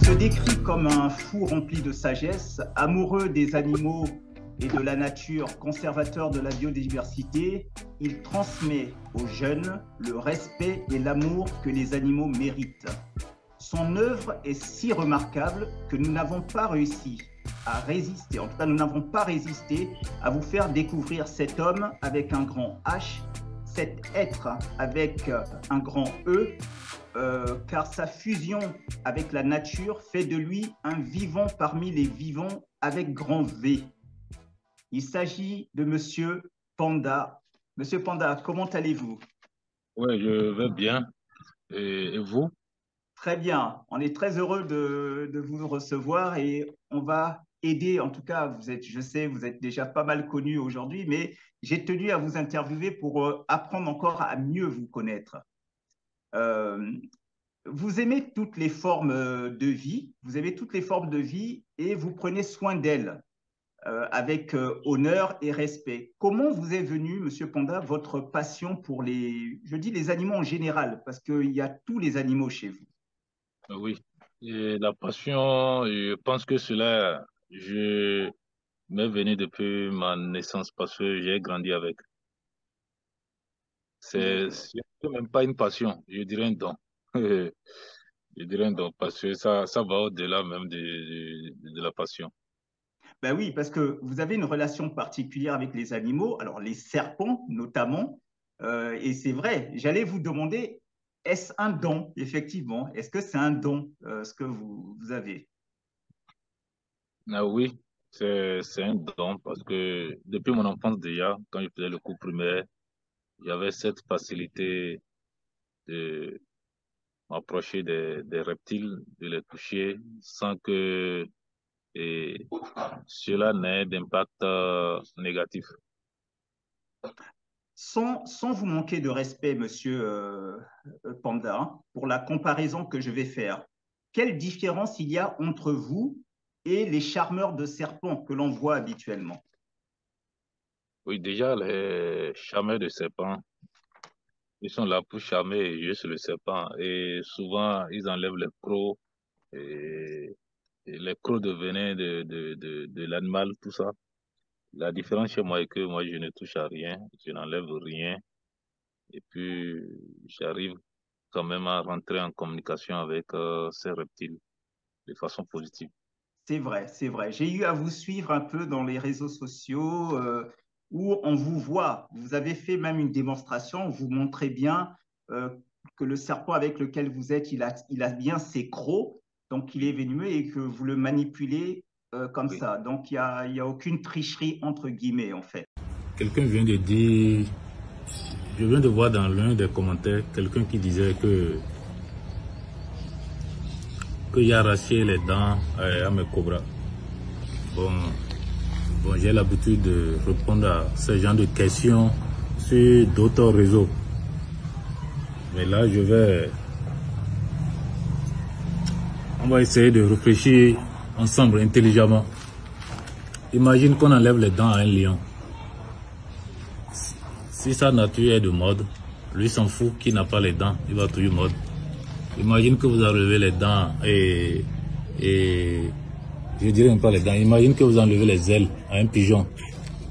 se décrit comme un fou rempli de sagesse, amoureux des animaux et de la nature, conservateur de la biodiversité. Il transmet aux jeunes le respect et l'amour que les animaux méritent. Son œuvre est si remarquable que nous n'avons pas réussi à résister, en tout cas nous n'avons pas résisté à vous faire découvrir cet homme avec un grand H, cet être avec un grand E, car sa fusion avec la nature fait de lui un vivant parmi les vivants avec grand V. Il s'agit de Monsieur Panda. Monsieur Panda, comment allez-vous? Oui, je vais bien. Et vous? Très bien. On est très heureux de vous recevoir et on va aider. En tout cas, je sais, vous êtes déjà pas mal connu aujourd'hui, mais j'ai tenu à vous interviewer pour apprendre encore à mieux vous connaître. Euh, Vous aimez toutes les formes de vie, vous aimez toutes les formes de vie et vous prenez soin d'elles avec honneur et respect. Comment vous est venue, Monsieur Panda, votre passion pour je dis les animaux en général, parce qu'il y a tous les animaux chez vous. Oui. Et la passion, je pense que cela, je m'est venu depuis ma naissance parce que j'ai grandi avec. D'accord. C'est même pas une passion, je dirais un don. Je dirais un don parce que ça va au-delà même de la passion. Ben oui, parce que vous avez une relation particulière avec les animaux, alors les serpents notamment, et c'est vrai, j'allais vous demander, est-ce un don, effectivement? Est-ce que c'est un don, ce que vous avez? Ah oui, c'est un don parce que depuis mon enfance déjà, quand je faisais le cours primaire, j'avais cette facilité de m'approcher des reptiles, de les toucher sans que et cela n'ait d'impact négatif. Sans vous manquer de respect, Monsieur Panda, hein, pour la comparaison que je vais faire, quelle différence il y a entre vous et les charmeurs de serpents que l'on voit habituellement? Oui, déjà, les charmeurs de serpents, ils sont là pour charmer juste le serpent. Et souvent, ils enlèvent les crocs et, et les crocs de venin de l'animal, tout ça. La différence chez moi est que moi, je ne touche à rien, je n'enlève rien. Et puis, j'arrive quand même à rentrer en communication avec ces reptiles de façon positive. C'est vrai, c'est vrai. J'ai eu à vous suivre un peu dans les réseaux sociaux où on vous voit. Vous avez fait même une démonstration. Vous montrez bien euh, que le serpent avec lequel vous êtes, il a bien ses crocs, donc il est Oui, venimeux et que vous le manipulez comme oui. ça. Donc il y a aucune tricherie entre guillemets en fait. Quelqu'un vient de dire, je viens de voir dans l'un des commentaires quelqu'un qui disait que j'ai arraché les dents à mes cobras. Bon, bon, j'ai l'habitude de répondre à ce genre de questions sur d'autres réseaux. Mais là, on va essayer de réfléchir ensemble intelligemment. Imagine qu'on enlève les dents à un lion. Si sa nature est de mode, lui s'en fout qu'il n'a pas les dents, il va toujours mordre. Imagine que vous enlevez les dents et je dirais même pas les dents. Imagine que vous enlevez les ailes à un pigeon.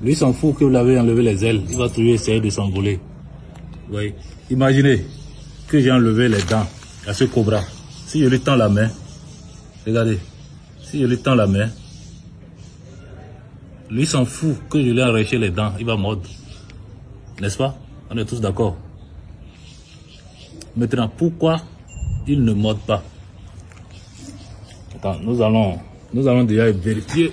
Lui s'en fout que vous l'avez enlevé les ailes, il va toujours essayer de s'envoler. Oui. Imaginez que j'ai enlevé les dents à ce cobra. Si je lui tends la main, regardez, si je lui tends la main, lui s'en fout que je lui ai arraché les dents, il va mordre. N'est-ce pas? On est tous d'accord. Maintenant, pourquoi il ne morde pas? Attends, nous allons déjà vérifier.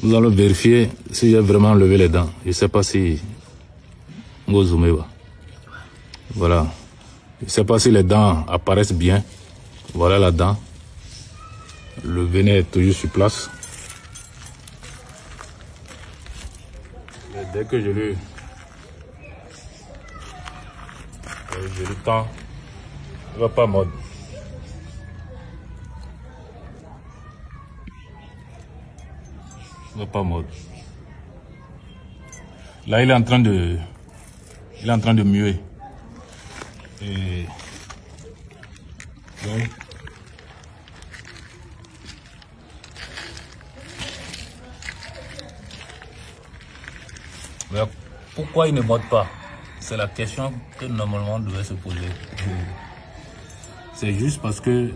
Nous allons vérifier si j'ai vraiment enlevé les dents. Je ne sais pas si vous zoomez. Voilà. Je ne sais pas si les dents apparaissent bien. Voilà la dent. Le venin est toujours sur place. Et dès que je lui tends, il ne va pas mordre. Il ne va pas mordre. Là, il est en train de muer. Et donc, mais pourquoi il ne morde pas? C'est la question que normalement on devait se poser. C'est juste parce que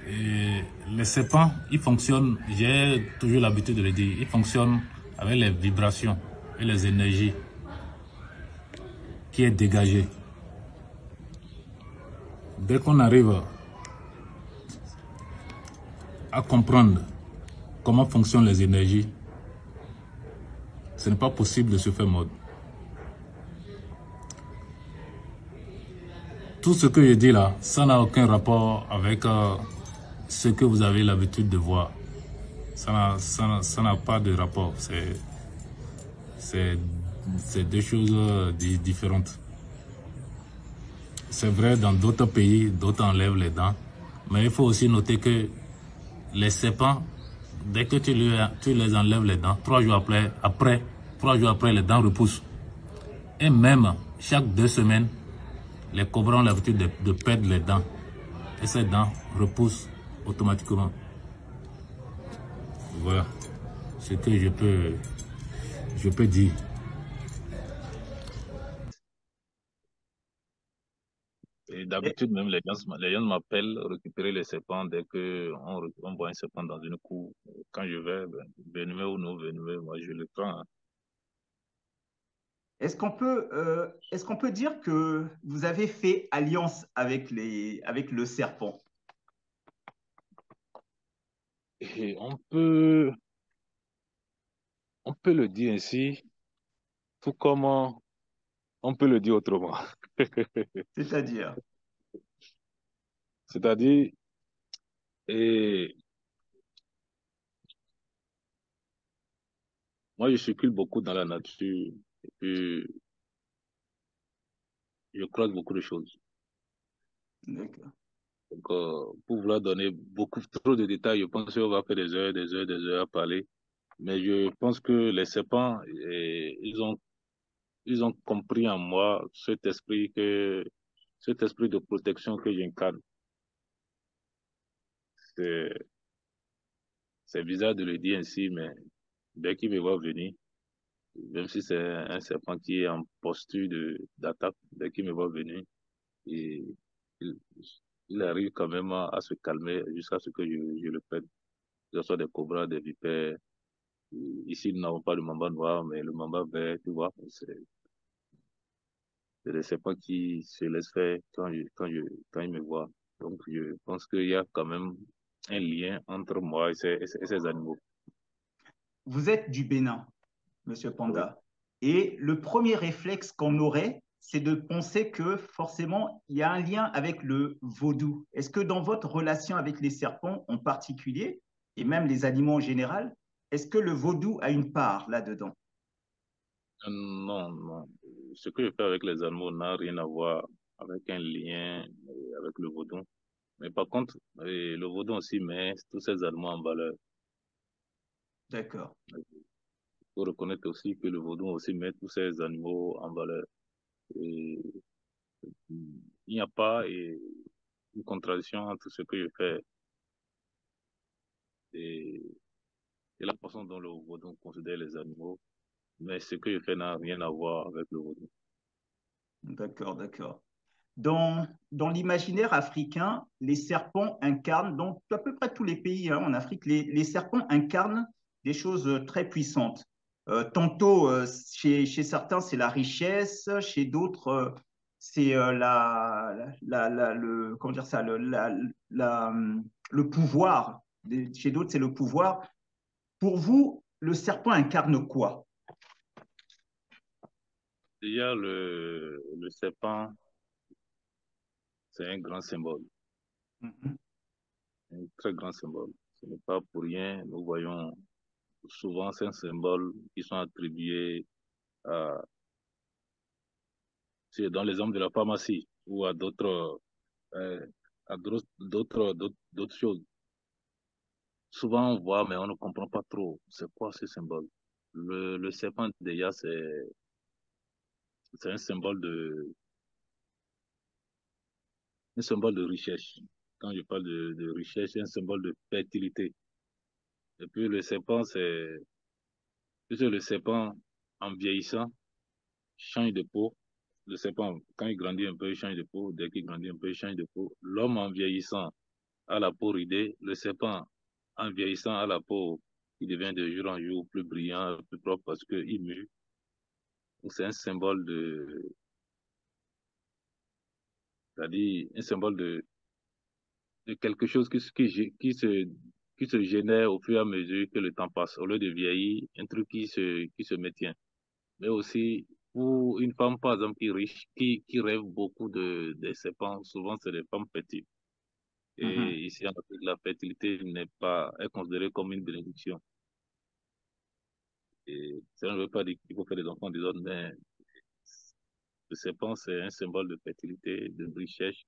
les serpents, ils fonctionnent, j'ai toujours l'habitude de le dire, ils fonctionnent avec les vibrations et les énergies qui est dégagée. Dès qu'on arrive à comprendre comment fonctionnent les énergies, ce n'est pas possible de se faire mordre. Tout ce que je dis là, ça n'a aucun rapport avec ce que vous avez l'habitude de voir. Ça n'a pas de rapport. C'est deux choses différentes. C'est vrai, dans d'autres pays, d'autres enlèvent les dents. Mais il faut aussi noter que les serpents, dès que tu les enlèves les dents, 3 jours après, les dents repoussent. Et même, chaque 2 semaines, les cobras ont l'habitude de perdre les dents. Et ces dents repoussent automatiquement. Voilà ce que je peux dire. Et d'habitude, même les gens m'appellent récupérer les serpents dès qu'on voit un serpent dans une cour. Quand je vais, venez ou non venez, moi je le prends. Hein. Est-ce qu'on peut dire que vous avez fait alliance avec le serpent? Et on peut le dire ainsi, tout comme on peut le dire autrement. C'est-à-dire, C'est-à-dire, et moi je circule beaucoup dans la nature et puis je croise beaucoup de choses. d'accord. Donc, pour vouloir donner beaucoup trop de détails, je pense qu'on va faire des heures à parler. Mais je pense que les serpents, ils ont compris en moi cet esprit de protection que j'incarne. C'est, c'est bizarre de le dire ainsi, mais dès qu'ils me voient venir, même si c'est un serpent qui est en posture d'attaque, dès qu'il me voit venir, et il, il arrive quand même à se calmer jusqu'à ce que je le prenne. Que ce soit des cobras, des vipères. Ici, nous n'avons pas le mamba noir, mais le mamba vert, tu vois, c'est des serpents qui se laissent faire quand ils me voient. Donc, je pense qu'il y a quand même un lien entre moi et ces animaux. Vous êtes du Bénin, Monsieur Oui. Panda. Et le premier réflexe qu'on aurait, c'est de penser que forcément, il y a un lien avec le vaudou. Est-ce que dans votre relation avec les serpents en particulier, et même les animaux en général, est-ce que le vaudou a une part là-dedans? Non, non. Ce que je fais avec les animaux n'a rien à voir avec un lien avec le vaudou. Mais par contre, le vaudou aussi met tous ces animaux en valeur. D'accord. Il faut reconnaître aussi que le vaudou aussi met tous ces animaux en valeur. Et il n'y a pas une contradiction entre ce que je fais et, et la façon dont le vaudou considère les animaux, mais ce que je fais n'a rien à voir avec le vaudou. D'accord, d'accord. Dans l'imaginaire africain, les serpents incarnent, dans à peu près tous les pays hein, en Afrique, les serpents incarnent des choses très puissantes. Tantôt, chez certains, c'est la richesse, chez d'autres, c'est comment dire ça, le pouvoir. Chez d'autres, c'est le pouvoir. Pour vous, le serpent incarne quoi? Déjà, le serpent, c'est un grand symbole, Mhm. un très grand symbole. Ce n'est pas pour rien, nous voyons souvent ces symboles qui sont attribués à, c'est dans les hommes de la pharmacie ou euh, à d'autres choses. Souvent on voit, mais on ne comprend pas trop c'est quoi ce symbole. Le serpent, déjà, c'est un symbole de richesse. Quand je parle de richesse, c'est un symbole de fertilité. Et puis le serpent, en vieillissant, change de peau. Le serpent, quand il grandit un peu, il change de peau. Dès qu'il grandit un peu, il change de peau. L'homme, en vieillissant, a la peau ridée. Le serpent, en vieillissant, a la peau qui devient de jour en jour plus brillant, plus propre parce qu'il mue. C'est un symbole c'est-à-dire un symbole de quelque chose qui se génère au fur et à mesure que le temps passe. Au lieu de vieillir, un truc qui se maintient. Mais aussi, pour une femme, par exemple, qui est riche, qui rêve beaucoup des serpents, souvent c'est des femmes fertiles. Et Mhm. ici, en Afrique, la fertilité est considérée comme une bénédiction. Et ça ne veut pas dire qu'il faut faire des enfants des autres, mais le serpent, c'est un symbole de fertilité, de richesse,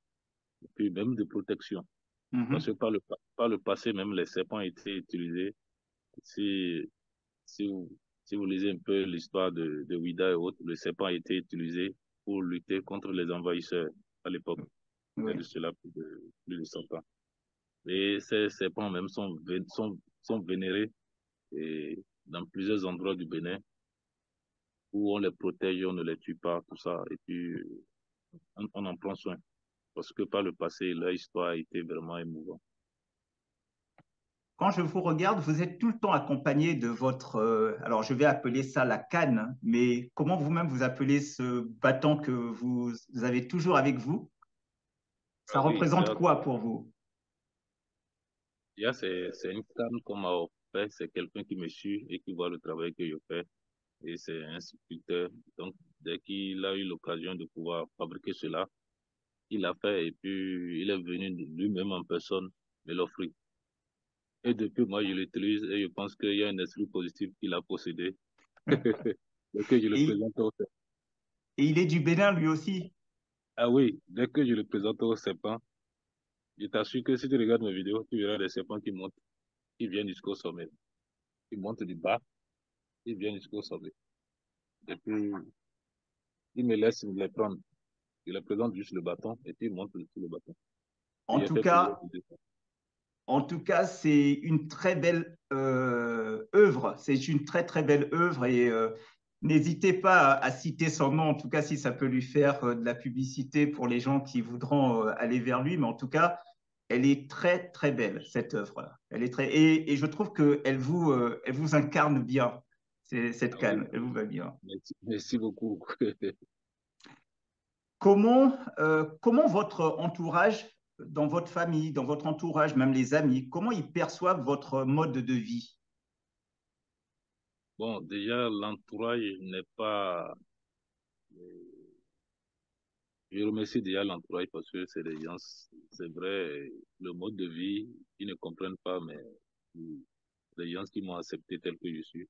et puis même de protection. Parce que Mhm. par le passé, même les serpents étaient utilisés. Si, si vous, si vous lisez un peu l'histoire de Ouida et autres, le serpent a été utilisé pour lutter contre les envahisseurs à l'époque. Il y a de Oui. cela plus de 100 ans. Et ces serpents même sont vénérés et dans plusieurs endroits du Bénin où on les protège, on ne les tue pas, tout ça. Et puis, on en prend soin. Parce que par le passé, leur histoire a été vraiment émouvante. Quand je vous regarde, vous êtes tout le temps accompagné de votre, alors je vais appeler ça la canne, mais comment vous-même vous appelez ce bâton que vous avez toujours avec vous? Ça Ah oui, représente quoi pour vous? déjà, c'est une canne qu'on m'a offert. C'est quelqu'un qui me suit et qui voit le travail que je fais. Et c'est un sculpteur. Donc, dès qu'il a eu l'occasion de pouvoir fabriquer cela, il l'a fait et puis il est venu lui-même en personne me l'offrir. Et depuis, moi, je l'utilise et je pense qu'il y a un esprit positif qui l'a possédé. Dès que je le Et, présente au et il est du Bénin lui aussi. Ah oui, dès que je le présente au serpent, je t'assure que si tu regardes mes vidéos, tu verras des serpents qui montent, qui viennent jusqu'au sommet. Ils montent du bas, ils viennent jusqu'au sommet. Et puis, ils me laissent les prendre. Je leur présente juste le bâton et puis ils montent sur le bâton. Et En j'ai tout fait plusieurs cas, vidéos. En tout cas, c'est une très belle œuvre. C'est une très, très belle œuvre et n'hésitez pas à citer son nom, en tout cas, si ça peut lui faire de la publicité pour les gens qui voudront aller vers lui. Mais en tout cas, elle est très, très belle, cette œuvre-là. Elle est et je trouve elle vous incarne bien, cette Ah oui, canne. Elle vous va bien. merci beaucoup. Comment votre entourage, dans votre famille, dans votre entourage, même les amis, comment ils perçoivent votre mode de vie? Bon, déjà, l'entourage n'est pas... Je remercie déjà l'entourage parce que c'est des gens, c'est vrai, le mode de vie, ils ne comprennent pas, mais les gens qui m'ont accepté tel que je suis,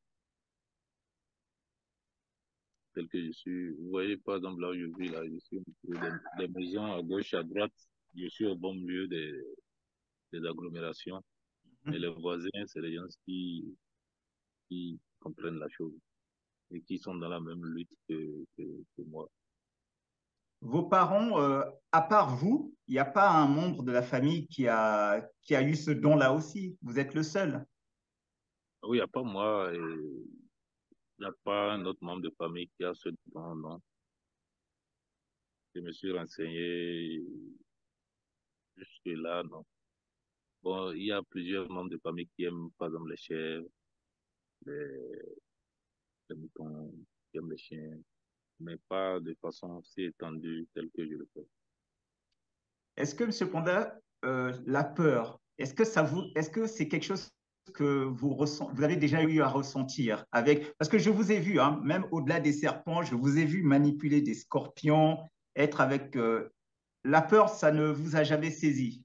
tel que je suis. Vous voyez, par exemple, là où je vis, là, je suis entre des maisons à gauche, à droite, je suis au bon milieu des agglomérations, mais les voisins, c'est des gens qui comprennent la chose et qui sont dans la même lutte que moi. Vos parents, à part vous, il n'y a pas un membre de la famille qui a eu ce don-là aussi. Vous êtes le seul. Ah oui, il n'y a pas moi et il n'y a pas un autre membre de famille qui a ce don, non. Je me suis renseigné jusque-là, non. Bon, il y a plusieurs membres de famille qui aiment, par exemple, les chèvres, les, les moutons, qui aiment les chiens, mais pas de façon si étendue telle que je le fais. Est-ce que, M. Ponda, la peur, est-ce que c'est quelque chose que vous avez déjà eu à ressentir avec, parce que je vous ai vu, hein, même au-delà des serpents, je vous ai vu manipuler des scorpions, être avec, la peur, ça ne vous a jamais saisi.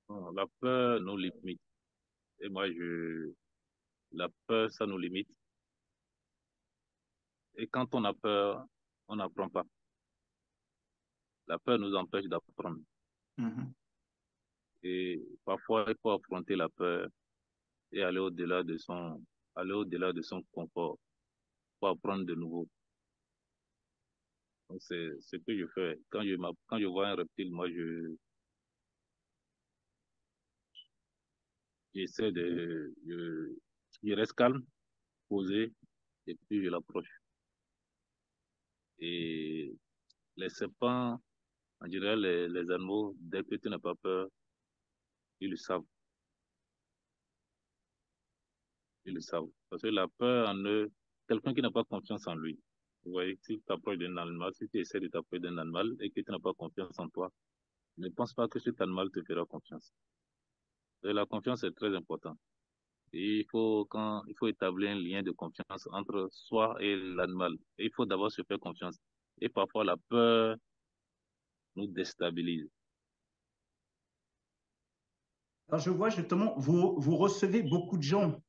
Non, la peur nous limite. Et moi, la peur, ça nous limite. Et quand on a peur, on n'apprend pas. La peur nous empêche d'apprendre. Mhm. Et parfois, il faut affronter la peur et aller au-delà de son aller au-delà de son confort pour apprendre de nouveau. Donc, c'est ce que je fais. Quand je vois un reptile, moi, j'essaie je reste calme, posé, et puis je l'approche. Et les serpents, en général, les animaux, dès que tu n'as pas peur, ils le savent. Ils le savent. Parce que la peur en eux, quelqu'un qui n'a pas confiance en lui. Vous voyez, si tu t'approches d'un animal, si tu essaies de t'approcher d'un animal et que tu n'as pas confiance en toi, ne pense pas que cet animal te fera confiance. Et la confiance est très importante. Et il faut établir un lien de confiance entre soi et l'animal. Et il faut d'abord se faire confiance. Et parfois, la peur nous déstabilise. Alors, je vois justement, vous recevez beaucoup de gens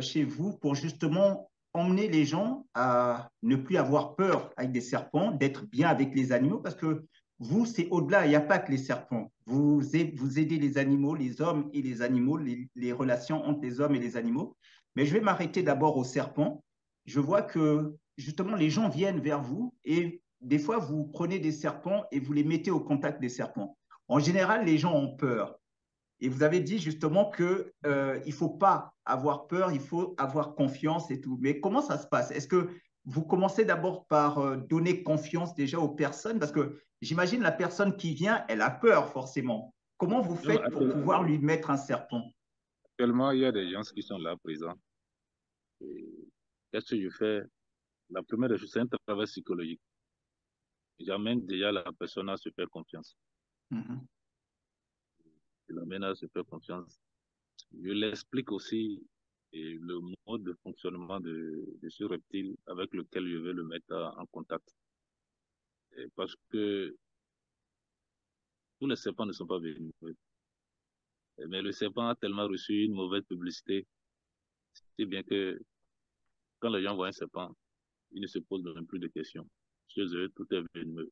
chez vous pour justement emmener les gens à ne plus avoir peur avec des serpents, d'être bien avec les animaux, parce que vous, c'est au-delà, il n'y a pas que les serpents. Vous aidez les animaux, les hommes et les animaux, les relations entre les hommes et les animaux. Mais je vais m'arrêter d'abord aux serpents. Je vois que justement, les gens viennent vers vous et des fois, vous prenez des serpents et vous les mettez au contact des serpents. En général, les gens ont peur. Et vous avez dit justement que il faut pas avoir peur, il faut avoir confiance et tout. Mais comment ça se passe? Est-ce que vous commencez d'abord par donner confiance déjà aux personnes? Parce que j'imagine la personne qui vient, elle a peur forcément. Comment vous Non, faites pour pouvoir lui mettre un serpent? actuellement, il y a des gens qui sont là présents. Et qu'est-ce que je fais? La première des choses, c'est un travail psychologique. J'amène déjà la personne à se faire confiance. Mhm. Je l'amène à se faire confiance. Je l'explique aussi le mode de fonctionnement de ce reptile avec lequel je vais le mettre en contact. Parce que tous les serpents ne sont pas venimeux. Mais le serpent a tellement reçu une mauvaise publicité, c'est bien que quand les gens voient un serpent, ils ne se posent même plus de questions. Chez eux, tout est venimeux.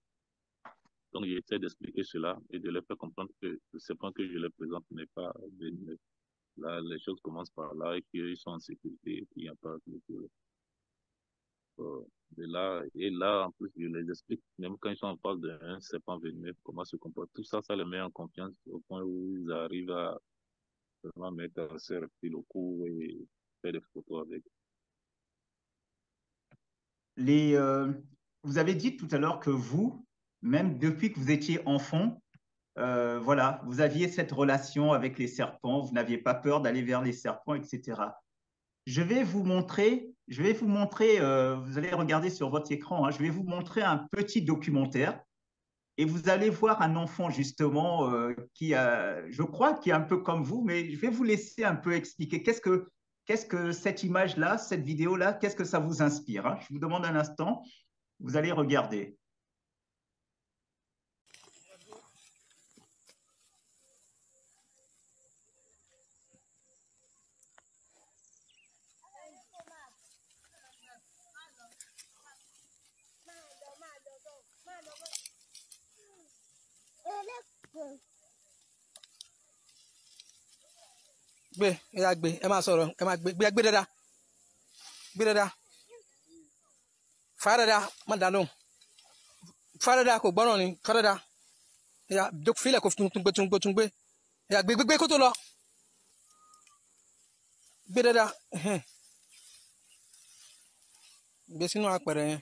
Donc, j'essaie d'expliquer cela et de leur faire comprendre que le serpent que je leur présente n'est pas venimeux. Là, les choses commencent par là et qu'ils sont en sécurité et qu'il n'y a pas de problème. Et là, en plus, je les explique, même quand ils sont en face d'un serpent venimeux, comment se comporter. Tout ça, ça les met en confiance au point où ils arrivent à vraiment mettre ces reptiles au cou et faire des photos avec. Les, vous avez dit tout à l'heure que vous, même depuis que vous étiez enfant, voilà, vous aviez cette relation avec les serpents, vous n'aviez pas peur d'aller vers les serpents, etc. Je vais vous montrer, vous allez regarder sur votre écran, hein, je vais vous montrer un petit documentaire et vous allez voir un enfant justement qui a, je crois, qui est un peu comme vous, mais je vais vous laisser un peu expliquer qu'est-ce que cette image-là, cette vidéo-là, qu'est-ce que ça vous inspire, hein. Je vous demande un instant, vous allez regarder. gbé ẹ yà gbé ẹ máa sọ̀rọ̀ ẹ máa gbé dáadáa fà dáadáa má dànù fà dáadáa kò gbọ́ràn ni fà dáadáa ẹ yà fílẹ̀ kò tún gbé ẹ yà gbé kó tó lọ gbé dáadáa gbé sínú apẹ̀rẹ̀ yẹn.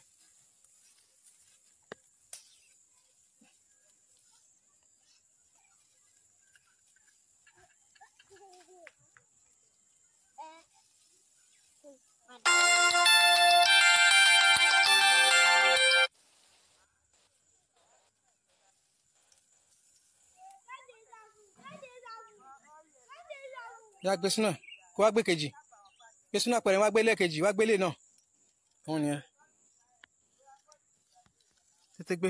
Ya gbé sínú ẹ kó wá gbé kejì gbé sínú àpẹẹrẹ wá gbé lẹ́ẹ̀kejì wá gbélé náà òun nìyẹn tètè gbé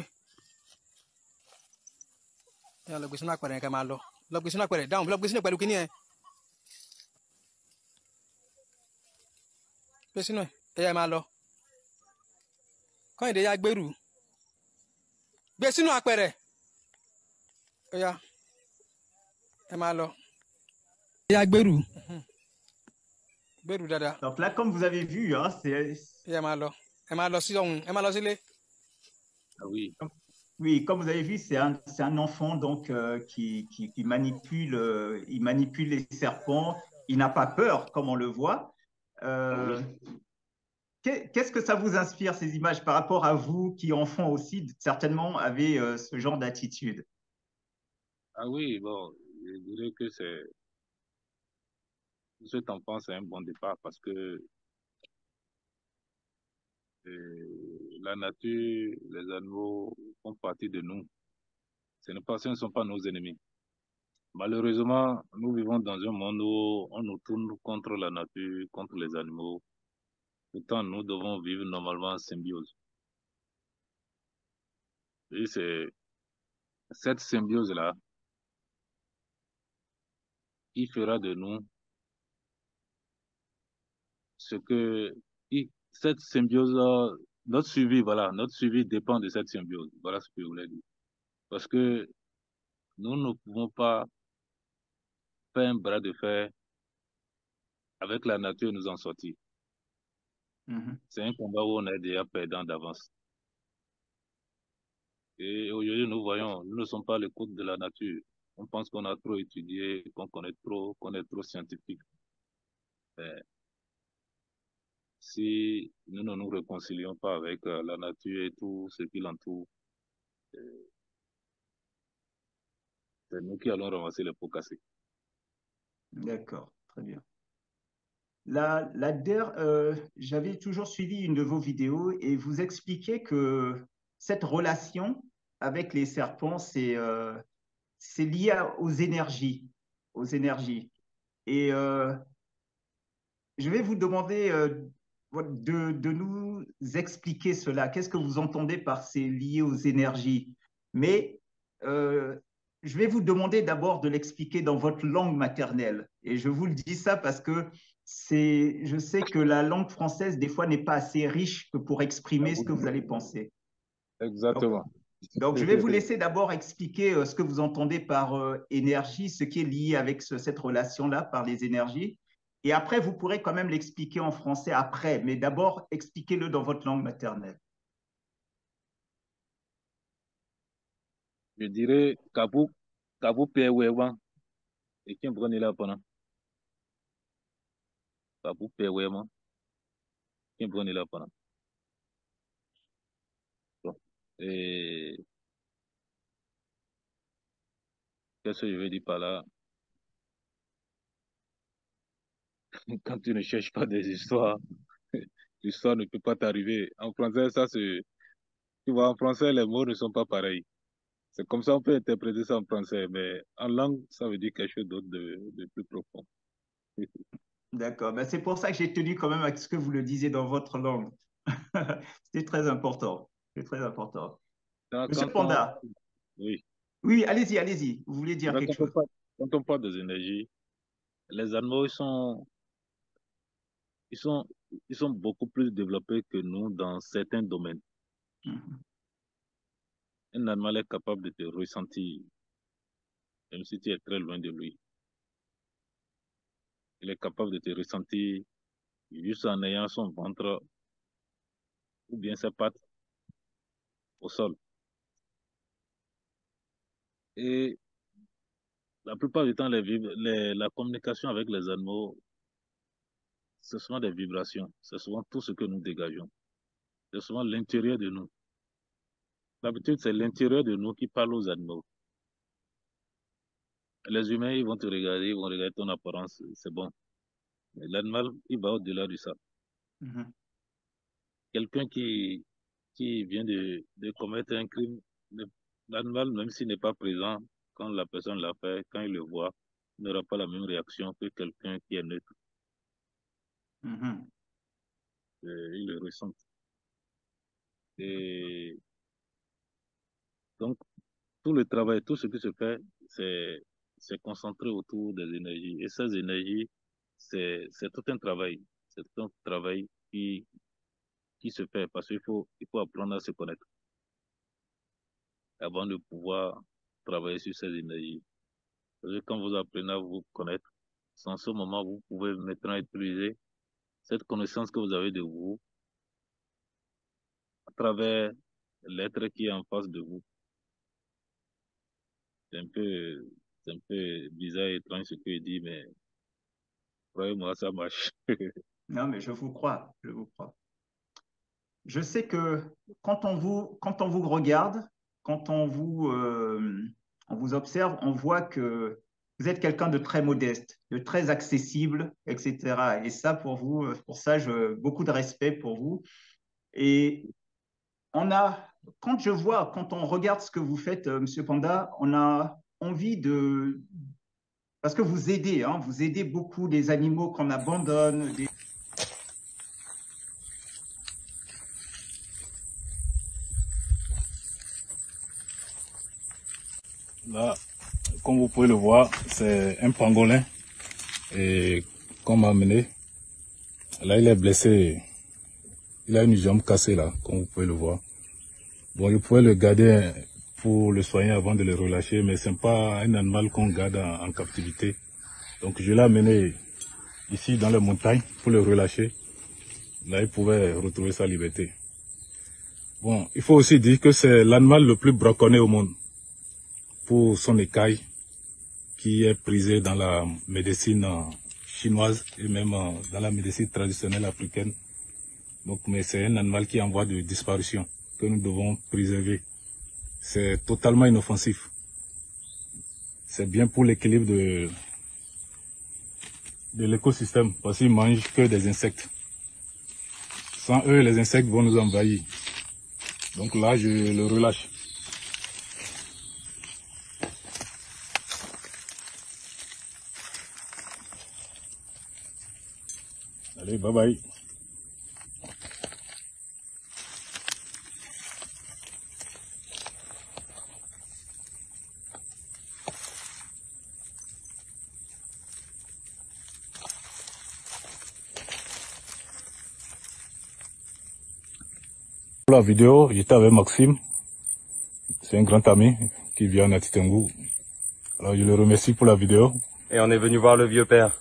ya lọ gbé sínú àpẹẹrẹ yẹn ká máa lọ gbé sínú àpẹẹrẹ dáhùn lọ gbé sínú pẹ̀lú kíní yẹn gbé sínú ẹ yá máa lọ Kọ́yìndé ya gbèrú gbé sínú àpẹẹrẹ ó yá ẹ máa lọ. Ya gbèrú Beru dada. Donc là, comme vous avez vu, hein, Ya malo. E malo si on. E malo si le. Ah oui, oui, comme vous avez vu, c'est un enfant donc qui manipule, il manipule les serpents. Il n'a pas peur, comme on le voit. ah Euh, oui, Qu'est-ce que ça vous inspire, ces images, par rapport à vous qui, enfant aussi, certainement, avez ce genre d'attitude? ah oui, bon, je dirais que cet enfant, c'est un bon départ parce que la nature, les animaux font partie de nous. Ce ne sont pas nos ennemis. Malheureusement, nous vivons dans un monde où on nous tourne contre la nature, contre les animaux. Pourtant, nous devons vivre normalement en symbiose. Et c'est cette symbiose-là qui fera de nous ce que, cette symbiose, notre survie, voilà, notre survie dépend de cette symbiose. Voilà ce que je voulais dire. Parce que nous ne pouvons pas faire un bras de fer avec la nature et nous en sortir. Mhm. C'est un combat où on est déjà perdant d'avance. Et aujourd'hui, nous voyons, nous ne sommes pas l'écoute de la nature. On pense qu'on a trop étudié, qu'on est trop scientifique. Mais si nous ne nous réconcilions pas avec la nature et tout ce qui l'entoure, euh, c'est nous qui allons ramasser les pots cassés. D'accord, très bien. J'avais toujours suivi une de vos vidéos et vous expliquez que cette relation avec les serpents, c'est lié aux énergies, aux énergies. Et je vais vous demander de nous expliquer cela. Qu'est-ce que vous entendez par c'est lié aux énergies? Mais euh, je vais vous demander d'abord de l'expliquer dans votre langue maternelle. Et je vous le dis ça parce que je sais que la langue française, des fois, n'est pas assez riche que pour Ah exprimer ce oui, que vous allez penser. Donc, exactement. donc, je vais vous laisser d'abord expliquer ce que vous entendez par énergie, ce qui est lié avec cette relation-là par les énergies. Et après, vous pourrez quand même l'expliquer en français après, mais d'abord, expliquez-le dans votre langue maternelle. Je dirais Kabu Pewewan et qui est là pendant Kabu Pewewan qui est là pendant. Bon. Et qu'est-ce que je veux dire par là? Quand tu ne cherches pas des histoires, l'histoire ne peut pas t'arriver. En français, tu vois, en français, les mots ne sont pas pareils. C'est comme ça on peut interpréter ça en français, mais en langue, ça veut dire quelque chose d'autre de plus profond. D'accord. Ben, c'est pour ça que j'ai tenu quand même à ce que vous le disiez dans votre langue. C'est très important. C'est très important. Monsieur Quand on, Panda, oui, oui, allez-y, allez-y. Vous voulez dire quelque chose? quand on parle des énergies, les animaux, ils sont, ils sont beaucoup plus développés que nous dans certains domaines. Mhm. Un animal est capable de te ressentir, même si tu es très loin de lui. Il est capable de te ressentir juste en ayant son ventre ou bien ses pattes au sol. Et la plupart du temps, la communication avec les animaux, c'est souvent des vibrations. C'est souvent tout ce que nous dégageons. C'est souvent l'intérieur de nous. D'habitude, c'est l'intérieur de nous qui parle aux animaux. Les humains, ils vont te regarder, ils vont regarder ton apparence, c'est bon. Mais l'animal, il va au-delà de ça. Mhm. Quelqu'un qui vient de commettre un crime, le- l'animal, même s'il n'est pas présent, quand la personne l'a fait, quand il le voit, il n'aura pas la même réaction que quelqu'un qui est neutre. Mhm. Il le ressent. Et donc, tout le travail, tout ce qui se fait, c'est, c'est concentré autour des énergies. Et ces énergies, c'est tout un travail. C'est tout un travail qui se fait parce il faut apprendre à se connaître avant de pouvoir travailler sur ces énergies. Parce que quand vous apprenez à vous connaître, c'est en ce moment vous pouvez maintenant utiliser. cette connaissance que vous avez de vous à travers l'être qui est en face de vous. C'est un peu bizarre et étrange ce que je dis, mais croyez-moi, ça marche. Non, mais je vous crois, je vous crois. Je sais que quand on vous regarde, quand on vous observe, on voit que vous êtes quelqu'un de très modeste, de très accessible, etc. Et ça, pour vous, pour ça, beaucoup de respect pour vous. Et on a, quand on regarde ce que vous faites, Monsieur Panda, on a envie parce que vous aidez, hein, vous aidez beaucoup les animaux qu'on abandonne. Là, comme vous pouvez le voir, c'est un pangolin et qu'on m'a amené. Là, il est blessé. Il a une jambe cassée là, comme vous pouvez le voir. Bon, je pouvais le garder pour le soigner avant de le relâcher, mais c'est pas un animal qu'on garde en captivité. Donc je l'ai amené ici dans les montagnes pour le relâcher. Là, il pouvait retrouver sa liberté. Bon, il faut aussi dire que c'est l'animal le plus braconné au monde pour son écaille qui est prisé dans la médecine chinoise et même dans la médecine traditionnelle africaine. Donc, mais c'est un animal qui est en voie de disparition que nous devons préserver. C'est totalement inoffensif. C'est bien pour l'équilibre de l'écosystème parce qu'ils mangent que des insectes. Sans eux, les insectes vont nous envahir. Donc là, je le relâche. Allez, bye bye. Pour la vidéo, j'étais avec Maxime. C'est un grand ami qui vient à Titengu. Alors je le remercie pour la vidéo. Et on est venu voir le vieux père.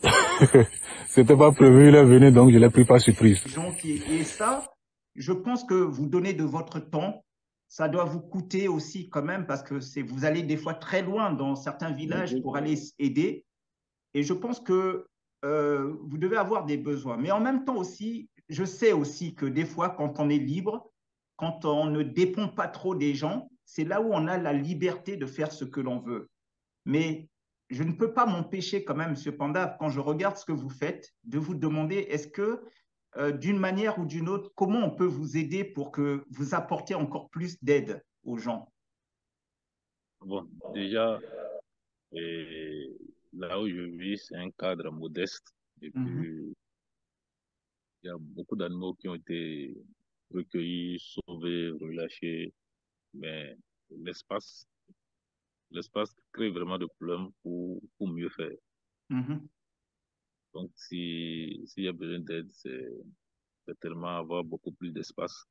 C'était pas prévu, il est venu, donc je l'ai pris par surprise. Et ça, je pense que vous donnez de votre temps. Ça doit vous coûter aussi quand même parce que vous allez des fois très loin dans certains villages pour aller aider. Et je pense que vous devez avoir des besoins. Mais en même temps aussi, je sais aussi que des fois, quand on est libre, quand on ne dépend pas trop des gens, c'est là où on a la liberté de faire ce que l'on veut. Mais je ne peux pas m'empêcher quand même, M. Panda, quand je regarde ce que vous faites, de vous demander, est-ce que d'une manière ou d'une autre, comment on peut vous aider pour que vous apportiez encore plus d'aide aux gens? Bon, déjà, là où je vis, c'est un cadre modeste. Et puis, il y a beaucoup d'animaux qui ont été recueillis, sauvés, relâchés. Mais l'espace, l'espace crée vraiment de problèmes pour mieux faire. Donc, s'il y a besoin d'aide, c'est tellement avoir beaucoup plus d'espace.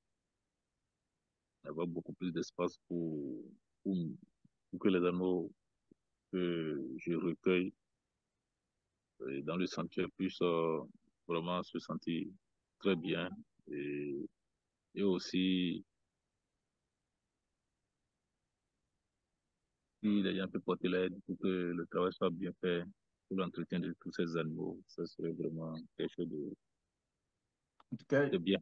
Avoir beaucoup plus d'espace pour, pour que les animaux que je recueille dans le sanctuaire puissent vraiment se sentir très bien et aussi si les gens peuvent porter l'aide pour que le travail soit bien fait pour l'entretien de tous ces animaux, ça serait vraiment quelque chose En tout cas, de bien.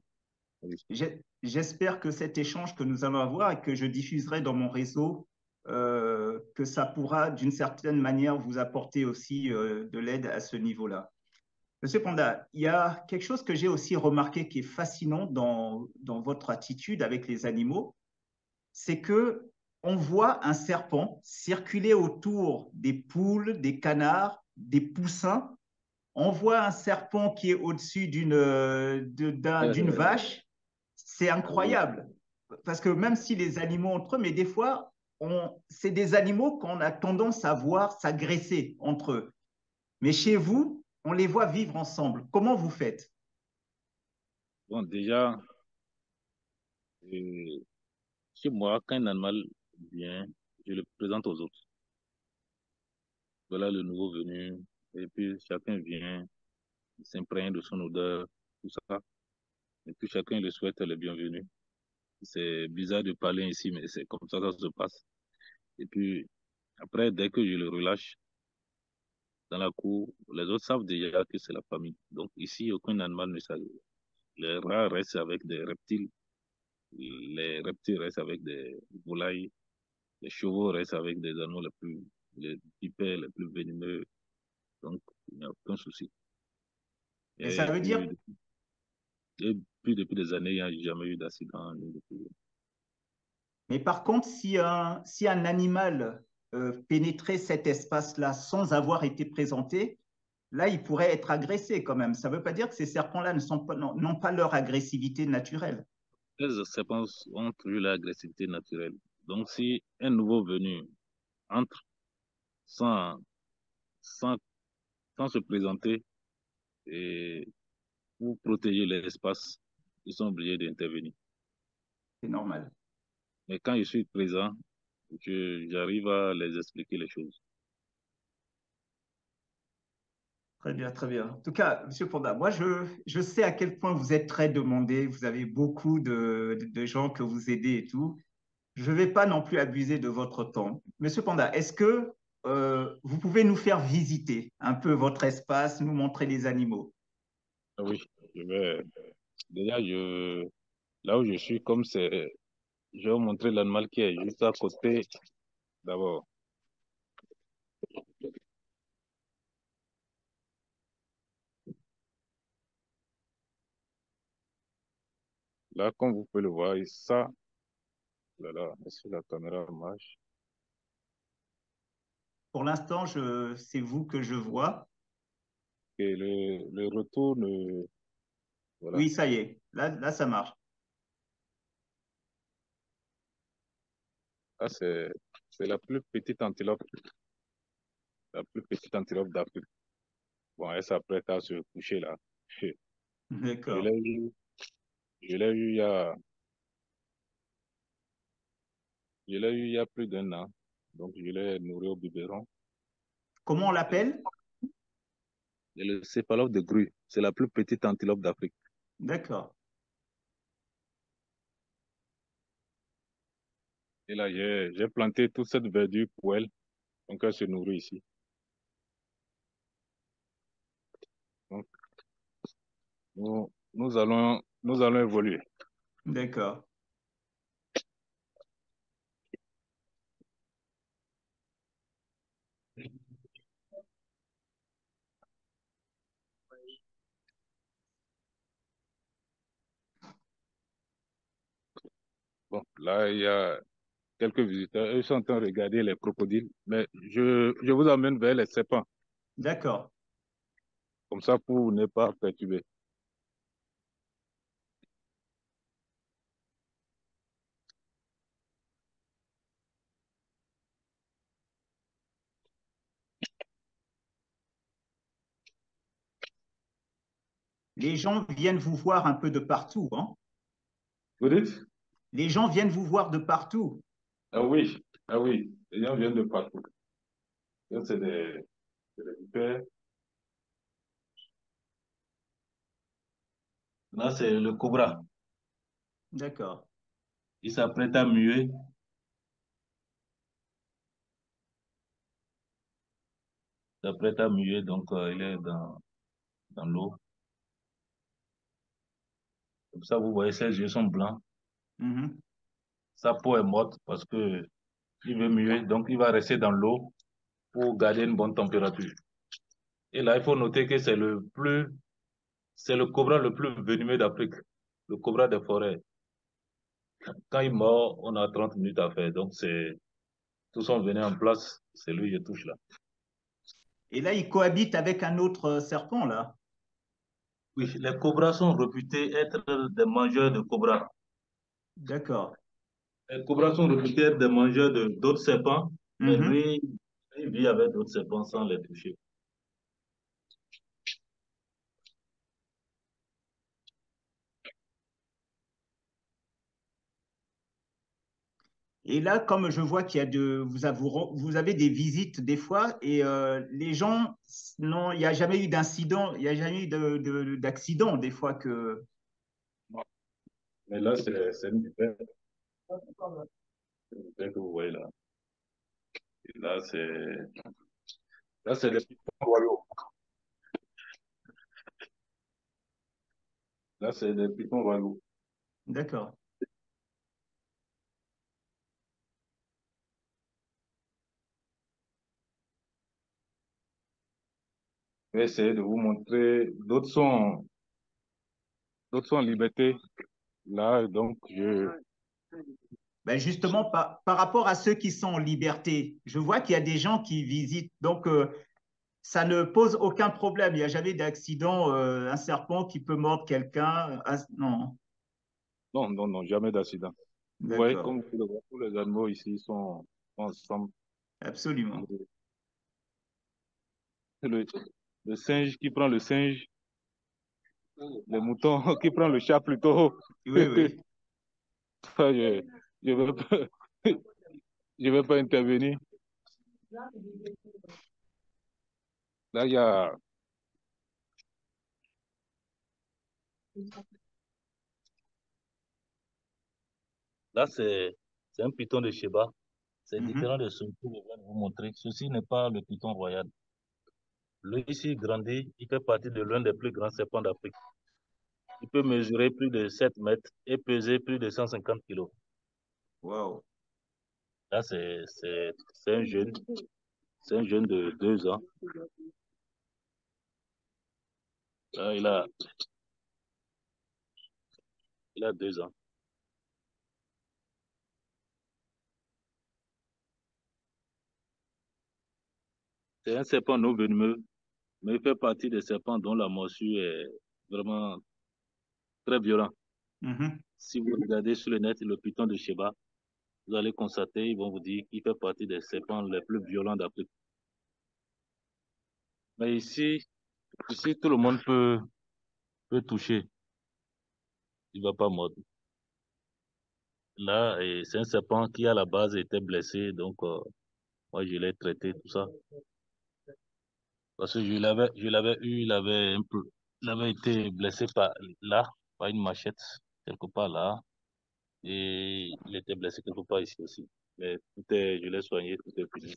j'espère que cet échange que nous allons avoir et que je diffuserai dans mon réseau, que ça pourra d'une certaine manière vous apporter aussi de l'aide à ce niveau-là. Monsieur Panda, il y a quelque chose que j'ai aussi remarqué qui est fascinant dans votre attitude avec les animaux, c'est que on voit un serpent circuler autour des poules, des canards, des poussins. On voit un serpent qui est au-dessus d'une vache. C'est incroyable. Parce que même si les animaux entre eux, mais des fois, c'est des animaux qu'on a tendance à voir s'agresser entre eux. Mais chez vous, on les voit vivre ensemble. Comment vous faites? Bon, déjà, chez moi, quand un animal vient, je le présente aux autres. Voilà le nouveau venu. Et puis chacun vient, il s'imprègne de son odeur. tout ça. Et puis chacun le souhaite le bienvenu. C'est bizarre de parler ici, mais c'est comme ça se passe. Et puis, après, dès que je le relâche dans la cour, les autres savent déjà que c'est la famille. Donc ici, aucun animal ne s'arrive. Les rats restent avec des reptiles, les reptiles restent avec des volailles, les chevaux restent avec des animaux les vipères les plus venimeux. Donc, il n'y a aucun souci. Et ça Et veut dire, puis, et puis depuis des années, il n'y a jamais eu d'accident. mais par contre, si un animal pénétrait cet espace-là sans avoir été présenté, là, il pourrait être agressé quand même. Ça ne veut pas dire que ces serpents-là n'ont pas leur agressivité naturelle. Les serpents ont toujours l'agressivité naturelle. Donc, si un nouveau venu entre sans, sans, sans se présenter et pour protéger l'espace, ils sont obligés d'intervenir. C'est normal. Mais quand je suis présent, j'arrive à les expliquer les choses. Très bien, très bien. En tout cas, Monsieur Panda, moi, je sais à quel point vous êtes très demandé. Vous avez beaucoup de gens que vous aidez et tout. Je ne vais pas non plus abuser de votre temps. Monsieur Panda, est-ce que vous pouvez nous faire visiter un peu votre espace, nous montrer les animaux? Ah oui, je vais, déjà, là où je suis, je vais vous montrer l'animal qui est juste à côté d'abord. Là, comme vous pouvez le voir, et ça, là, est-ce que la caméra marche? Pour l'instant, c'est vous que je vois. Et le retour, voilà. Oui, ça y est. Là, ça marche. Là, c'est la plus petite antilope d'Afrique. Bon, elle s'apprête à se coucher là. Je D'accord. l'ai eu, je l'ai eu il y a, je l'ai eu il y a plus d'un an. Donc, je l'ai nourri au biberon. Comment on Et, l'appelle? et le céphalophe de grue, c'est la plus petite antilope d'Afrique. D'accord. Et là, j'ai planté toute cette verdure pour elle. Donc, elle se nourrit ici. Donc, nous allons évoluer. D'accord. Bon, là, il y a quelques visiteurs. Eux sont en train de regarder les crocodiles. Mais je vous amène vers les serpents. D'accord. Comme ça, pour ne pas perturber. Les gens viennent vous voir un peu de partout, hein? Vous dites? Les gens viennent vous voir de partout. Ah oui, ah oui. Les gens viennent de partout. Ça, c'est des vipères. Là, c'est le cobra. D'accord. Il s'apprête à muer. Il s'apprête à muer, donc il est dans l'eau. Comme ça, vous voyez, ses yeux sont blancs. Mhm. Sa peau est morte parce que il veut muer, donc il va rester dans l'eau pour garder une bonne température. Et là, il faut noter que c'est le cobra le plus venimeux d'Afrique, le cobra des forêts. Quand il mord, on a 30 minutes à faire. Donc, tous sont venus en place, c'est lui qui touche là. Et là, il cohabite avec un autre serpent, là. Oui, les cobras sont réputés être des mangeurs de cobras. D'accord. Les cobras sont réputés être des mangeurs d'autres serpents, mais Mhm. lui, il vit avec d'autres serpents sans les toucher. Et là, comme je vois qu'il y a vous avez des visites des fois, et les gens, non, il n'y a jamais eu d'incident, il n'y a jamais eu d'accident des fois que. Mais là, c'est une vipère que vous voyez là. Et là, c'est des pitons royaux. Là, c'est des pitons royaux. D'accord. Je vais essayer de vous montrer. D'autres sont en liberté. Là, donc, Ben justement, par rapport à ceux qui sont en liberté, je vois qu'il y a des gens qui visitent. Donc, ça ne pose aucun problème. Il n'y a jamais d'accident, un serpent qui peut mordre quelqu'un. Ah, non, non, non, non, jamais d'accident. Vous voyez, d'accord, comme vous pouvez le voir, tous les animaux ici sont ensemble. absolument. Le, le singe qui prend le singe, le mouton qui prend le chat plutôt. Oui, oui. Ça, je veux pas, je vais pas intervenir. Là, il y a, là, c'est un python de Sheba. C'est différent Mhm. de ce que je viens de vous montrer. Ceci n'est pas le python royal. Lui, ici, grandit, il fait partie de l'un des plus grands serpents d'Afrique. Il peut mesurer plus de 7 mètres et peser plus de 150 kilos. Wow. Là, c'est un jeune. C'est un jeune de 2 ans. Là, il a 2 ans. C'est un serpent non venimeux, mais il fait partie des serpents dont la morsure est vraiment très violente. Mhm. Si vous regardez sur le net le python de Sheba, vous allez constater, ils vont vous dire qu'il fait partie des serpents les plus violents d'Afrique. Mais ici, tout le monde peut toucher. Il ne va pas mordre. Là, c'est un serpent qui, à la base, était blessé. Donc, moi, je l'ai traité, tout ça. Parce que je l'avais eu, il avait été blessé par une machette, quelque part là. Et il était blessé quelque part ici aussi. Mais je l'ai soigné, tout est fini.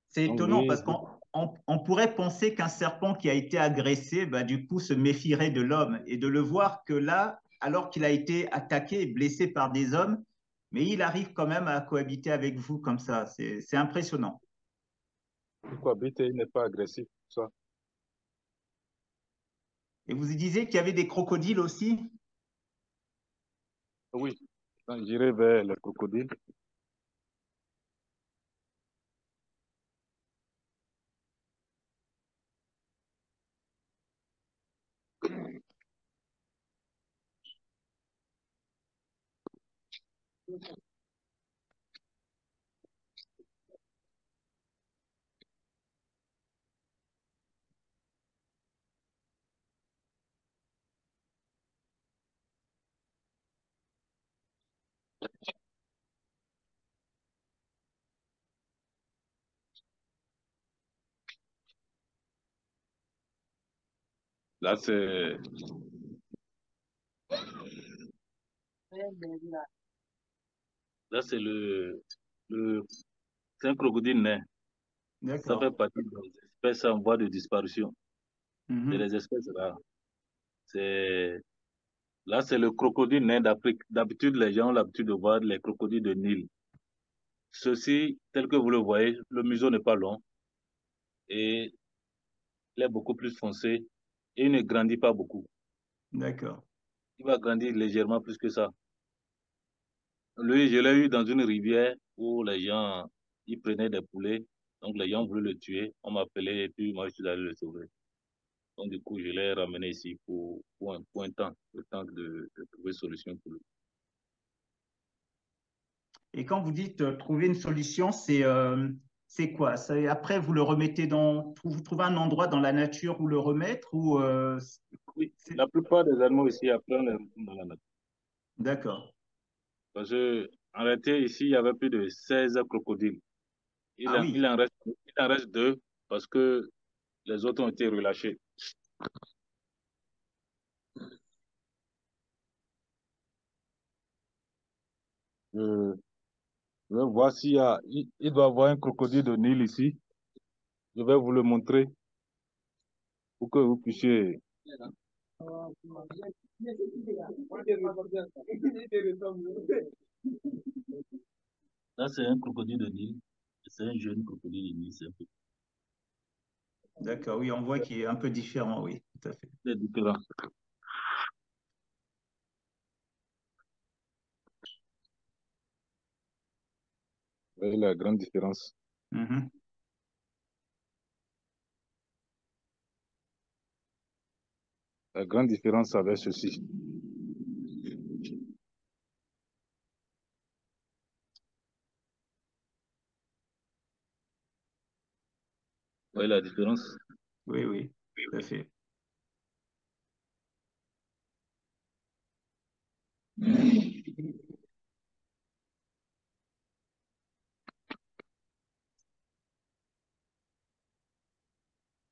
C'est Donc, étonnant lui, parce qu'on pourrait penser qu'un serpent qui a été agressé, bah, du coup, se méfierait de l'homme et de le voir que là, alors qu'il a été attaqué et blessé par des hommes, mais il arrive quand même à cohabiter avec vous comme ça. C'est impressionnant. il cohabite et il n'est pas agressif, tout ça. Et vous disiez qu'il y avait des crocodiles aussi? Oui, quand j'irai vers les crocodiles, là, c'est c'est un crocodile nain. Ça fait D'accord. partie des espèces en voie de disparition. C'est Mhm. des espèces rares. C'est, là, c'est le crocodile nain d'Afrique. D'habitude, les gens ont l'habitude de voir les crocodiles de Nil. Ceci, tel que vous le voyez, le museau n'est pas long et il est beaucoup plus foncé et il ne grandit pas beaucoup. D'accord. Il va grandir légèrement plus que ça. Lui, je l'ai eu dans une rivière où les gens, ils prenaient des poulets. Donc, les gens voulaient le tuer. On m'appelait et puis moi, je suis allé le sauver. Donc, du coup, je l'ai ramené ici pour un temps, le temps de trouver solution pour lui. Et quand vous dites trouver une solution, c'est quoi? Après, vous le remettez vous trouvez un endroit dans la nature où le remettre ou Oui, la plupart des animaux ici apprennent les retours dans la nature. D'accord. Parce que En réalité, ici, il y avait plus de 16 crocodiles. Ah oui, Il en reste deux parce que les autres ont été relâchés. Je, je vais voir s'il y a, il doit y avoir un crocodile de Nil ici. Je vais vous le montrer pour que vous puissiez. Là, c'est un crocodile de Nil. C'est un jeune crocodile de Nil. C'est un peu d'accord, oui, on voit qu'il est un peu différent, oui, tout à fait. différent. Vous voyez la grande différence. Mhm. La grande différence avec ceci. Vous voyez la différence? Oui, oui, tout à fait.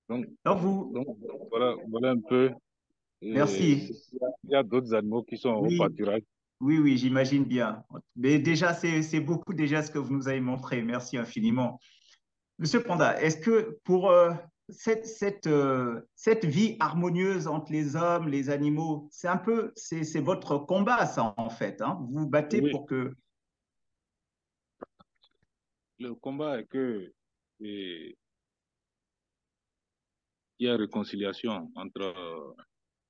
Donc, Donc, vous, donc voilà un peu. Et merci. il y a d'autres animaux qui sont au Oui, pâturage. oui, oui, j'imagine bien. Mais déjà, c'est beaucoup déjà ce que vous nous avez montré. Merci infiniment. Monsieur Panda, est-ce que pour cette vie harmonieuse entre les hommes, les animaux, c'est votre combat, ça, en fait, hein? Vous vous battez Oui, pour que... le combat est que il y a réconciliation entre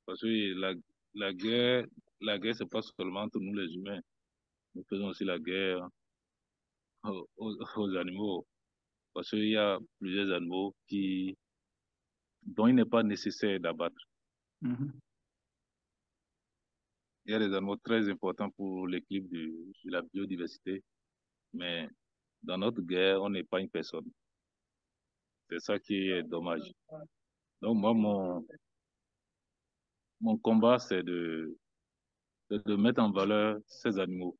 parce que la guerre c'est pas seulement entre nous les humains. Nous faisons aussi la guerre aux animaux parce qu'il y a plusieurs animaux dont il n'est pas nécessaire d'abattre. Mhm, Il y a des animaux très importants pour l'équilibre de la biodiversité, mais dans notre guerre, on n'est pas une personne. C'est ça qui est dommage. Donc moi, mon combat, c'est de mettre en valeur ces animaux,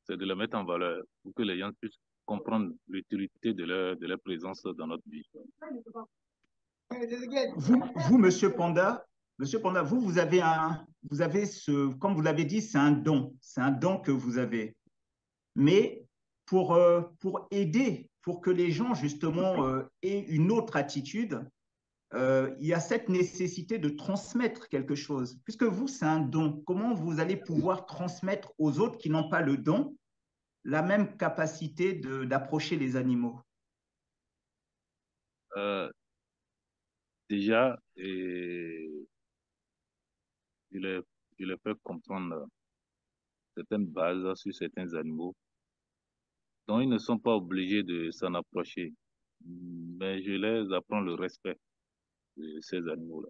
c'est de les mettre en valeur pour que les gens puissent comprendre l'utilité de leur présence dans notre vie. Monsieur Panda, vous avez comme vous l'avez dit, c'est un don que vous avez. Mais pour aider, pour que les gens justement aient une autre attitude, il y a cette nécessité de transmettre quelque chose. Puisque vous, c'est un don, comment vous allez pouvoir transmettre aux autres qui n'ont pas le don la même capacité d'approcher les animaux? Euh, déjà, je les, je les fais comprendre certaines bases sur certains animaux dont ils ne sont pas obligés de s'en approcher. Mais je les apprends le respect de ces animaux-là.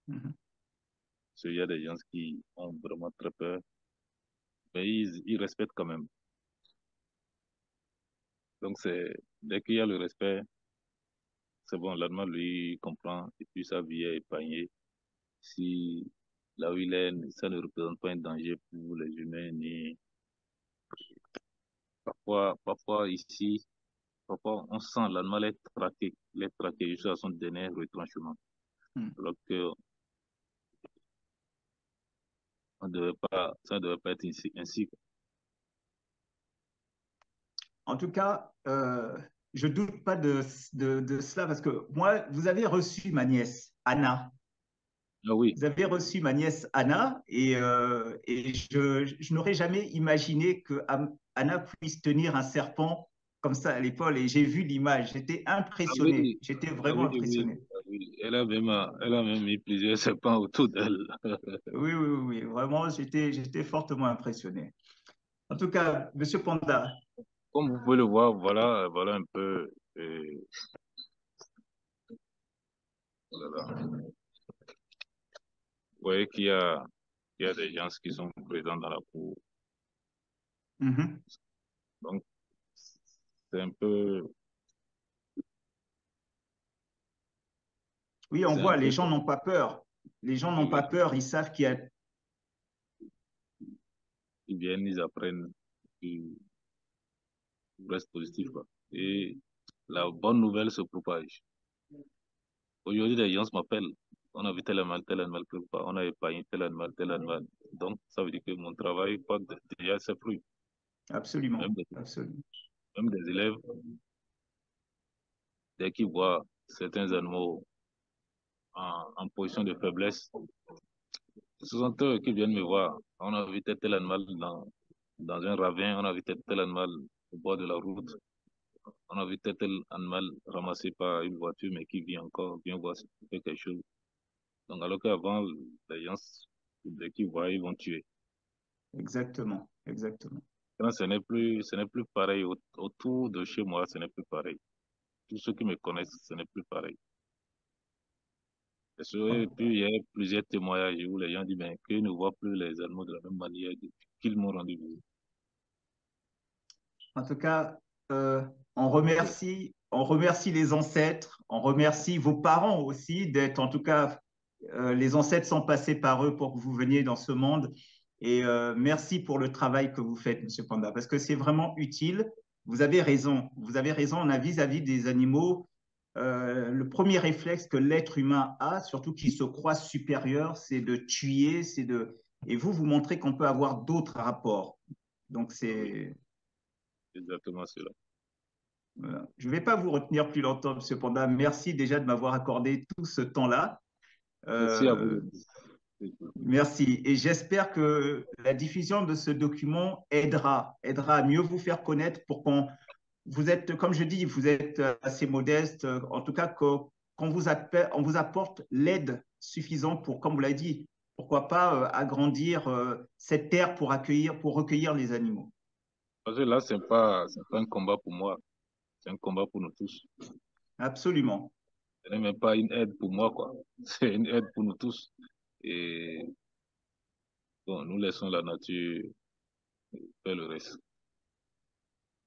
Mhm. Parce qu'il y a des gens qui ont vraiment très peur, mais ils respectent quand même. Donc, dès qu'il y a le respect, c'est bon, l'animal, lui, il comprend, et puis sa vie est épargnée. Si là où il est, ça ne représente pas un danger pour les humains, ni parfois ici, parfois on sent l'animal est traqué, il est traqué jusqu'à son dernier retranchement. Mhm. Alors que ça ne devait pas être ainsi. En tout cas, je ne doute pas de cela parce que moi, vous avez reçu ma nièce, Anna. Ah oui, Vous avez reçu ma nièce Anna et je n'aurais jamais imaginé que Anna puisse tenir un serpent comme ça à l'épaule et j'ai vu l'image, j'étais ah impressionné, oui, j'étais ah vraiment oui, oui, impressionné. ah oui. Elle a même mis plusieurs serpents autour d'elle. Oui, oui, oui, oui, vraiment, j'étais fortement impressionné. En tout cas, Monsieur Panda, Comme vous pouvez le voir, voilà un peu. Voilà. Vous voyez qu'il y a des gens qui sont présents dans la cour. mhm. Donc, c'est un peu, Oui, on c'est un voit, les peu, gens n'ont pas peur. Les gens n'ont oui, pas peur, ils savent qu'il y a... qu'ils viennent, ils apprennent, ils restent positifs, quoi. Et la bonne nouvelle se propage. Aujourd'hui, les gens m'appellent. On a vu tel animal quelque part, on a épargné tel animal, tel animal. Donc, ça veut dire que mon travail porte déjà ses fruits. Absolument, Même des, absolument. même des élèves, dès qu'ils voient certains animaux en position de faiblesse, ce sont eux qui viennent me voir. On a vu tel animal dans un ravin, on a vu tel animal au bord de la route, on a vu tel animal ramassé par une voiture, mais qui vit encore, viens voir si tu fais quelque chose. Donc, alors qu'avant, les gens, dès qu'ils voient, ils vont tuer. Exactement, exactement. Quand ce n'est plus pareil. Autour de chez moi, ce n'est plus pareil. Tous ceux qui me connaissent, ce n'est plus pareil. Et puis, il y a plusieurs témoignages où les gens disent ben, qu'ils ne voient plus les animaux de la même manière qu'ils m'ont rendu visite. En tout cas, on remercie les ancêtres, on remercie vos parents aussi d'être, en tout cas, les ancêtres sont passés par eux pour que vous veniez dans ce monde. Et merci pour le travail que vous faites, Monsieur Panda, parce que c'est vraiment utile. Vous avez raison. Vous avez raison. On a vis-à-vis des animaux, le premier réflexe que l'être humain a, surtout qu'il se croit supérieur, c'est de tuer, c'est de. Et vous montrez qu'on peut avoir d'autres rapports. Donc Oui, c'est exactement cela. voilà. Je ne vais pas vous retenir plus longtemps, Monsieur Panda. Merci déjà de m'avoir accordé tout ce temps-là. Merci à Euh, vous. Merci. Et j'espère que la diffusion de ce document aidera à mieux vous faire connaître pour qu'on, vous êtes, comme je dis, vous êtes assez modeste, en tout cas qu'on vous appelle, on vous apporte l'aide suffisante pour, comme vous l'avez dit, pourquoi pas agrandir cette terre pour recueillir les animaux. Parce que là, c'est pas un combat pour moi, c'est un combat pour nous tous. Absolument. Ce n'est même pas une aide pour moi, quoi. C'est une aide pour nous tous. Et bon, nous laissons la nature faire le reste.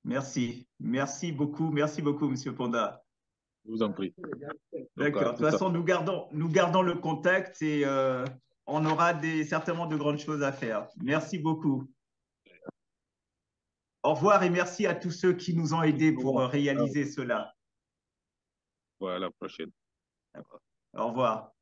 Merci. Merci beaucoup, Monsieur Panda. Je vous en prie. Donc, à D'accord. De toute tout à façon, nous gardons le contact et on aura certainement de grandes choses à faire. Merci beaucoup. Au revoir et merci à tous ceux qui nous ont aidés pour l'heure. réaliser cela. Voilà, à la prochaine. Au revoir.